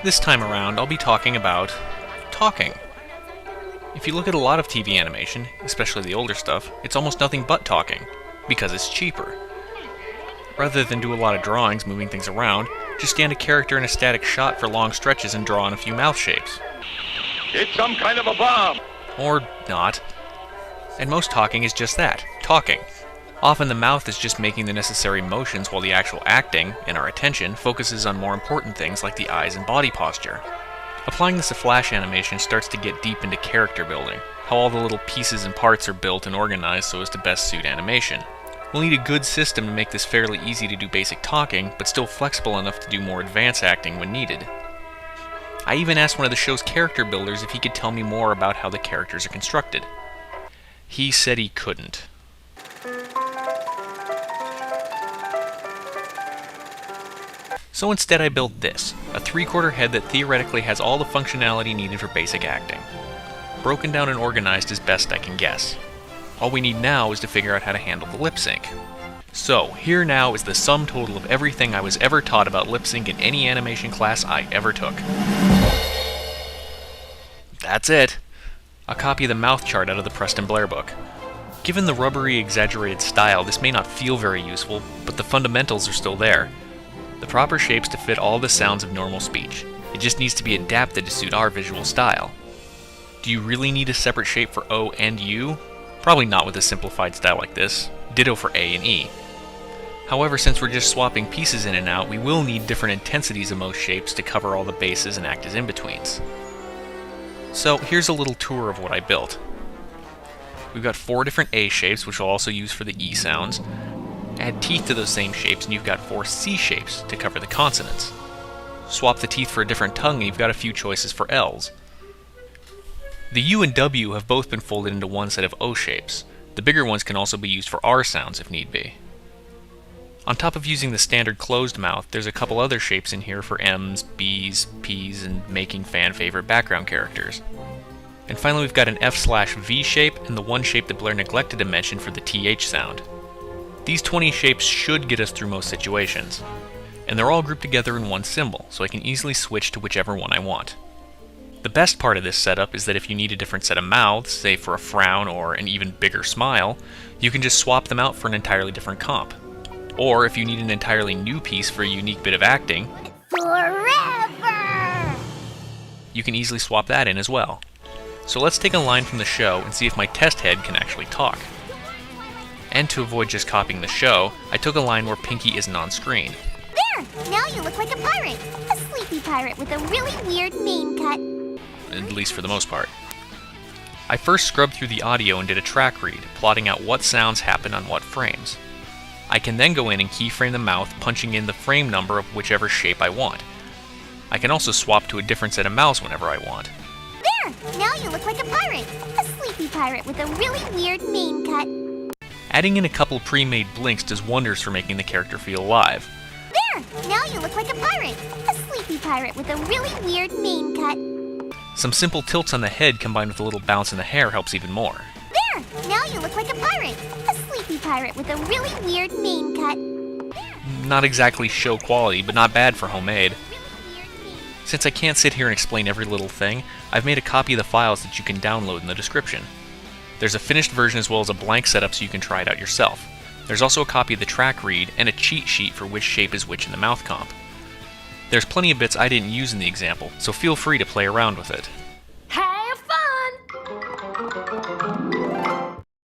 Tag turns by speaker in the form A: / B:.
A: This time around, I'll be talking about talking. If you look at a lot of TV animation, especially the older stuff, it's almost nothing but talking, because it's cheaper. Rather than do a lot of drawings moving things around, just stand a character in a static shot for long stretches and draw on a few mouth shapes.
B: It's some kind of a bomb!
A: Or not. And most talking is just that, talking. Often the mouth is just making the necessary motions while the actual acting, and our attention, focuses on more important things like the eyes and body posture. Applying this to Flash animation starts to get deep into character building, how all the little pieces and parts are built and organized so as to best suit animation. We'll need a good system to make this fairly easy to do basic talking, but still flexible enough to do more advanced acting when needed. I even asked one of the show's character builders if he could tell me more about how the characters are constructed. He said he couldn't. So instead I built this, a 3/4 head that theoretically has all the functionality needed for basic acting. Broken down and organized as best I can guess. All we need now is to figure out how to handle the lip sync. So, here now is the sum total of everything I was ever taught about lip sync in any animation class I ever took. That's it! A copy of the mouth chart out of the Preston Blair book. Given the rubbery, exaggerated style, this may not feel very useful, but the fundamentals are still there. The proper shapes to fit all the sounds of normal speech. It just needs to be adapted to suit our visual style. Do you really need a separate shape for O and U? Probably not with a simplified style like this. Ditto for A and E. However, since we're just swapping pieces in and out, we will need different intensities of most shapes to cover all the bases and act as in-betweens. So here's a little tour of what I built. We've got 4 different A shapes, which we'll also use for the E sounds. Add teeth to those same shapes and you've got 4 C shapes to cover the consonants. Swap the teeth for a different tongue and you've got a few choices for L's. The U and W have both been folded into one set of O shapes. The bigger ones can also be used for R sounds if need be. On top of using the standard closed mouth, there's a couple other shapes in here for M's, B's, P's, and making fan-favorite background characters. And finally we've got an F/V shape and the one shape that Blair neglected to mention for the TH sound. These 20 shapes should get us through most situations. And they're all grouped together in one symbol, so I can easily switch to whichever one I want. The best part of this setup is that if you need a different set of mouths, say for a frown or an even bigger smile, you can just swap them out for an entirely different comp. Or if you need an entirely new piece for a unique bit of acting,
C: forever!
A: You can easily swap that in as well. So let's take a line from the show and see if my test head can actually talk. And to avoid just copying the show, I took a line where Pinky isn't on screen.
C: There! Now you look like a pirate! A sleepy pirate with a really weird mane cut.
A: At least for the most part. I first scrubbed through the audio and did a track read, plotting out what sounds happen on what frames. I can then go in and keyframe the mouth, punching in the frame number of whichever shape I want. I can also swap to a different set of mouths whenever I want.
C: There! Now you look like a pirate! A sleepy pirate with a really weird mane cut.
A: Adding in a couple pre-made blinks does wonders for making the character feel alive.
C: There! Now you look like a pirate! A sleepy pirate with a really weird mane cut.
A: Some simple tilts on the head combined with a little bounce in the hair helps even more.
C: There! Now you look like a pirate! A sleepy pirate with a really weird mane cut.
A: Not exactly show quality, but not bad for homemade. Since I can't sit here and explain every little thing, I've made a copy of the files that you can download in the description. There's a finished version as well as a blank setup so you can try it out yourself. There's also a copy of the track read and a cheat sheet for which shape is which in the mouth comp. There's plenty of bits I didn't use in the example, so feel free to play around with it.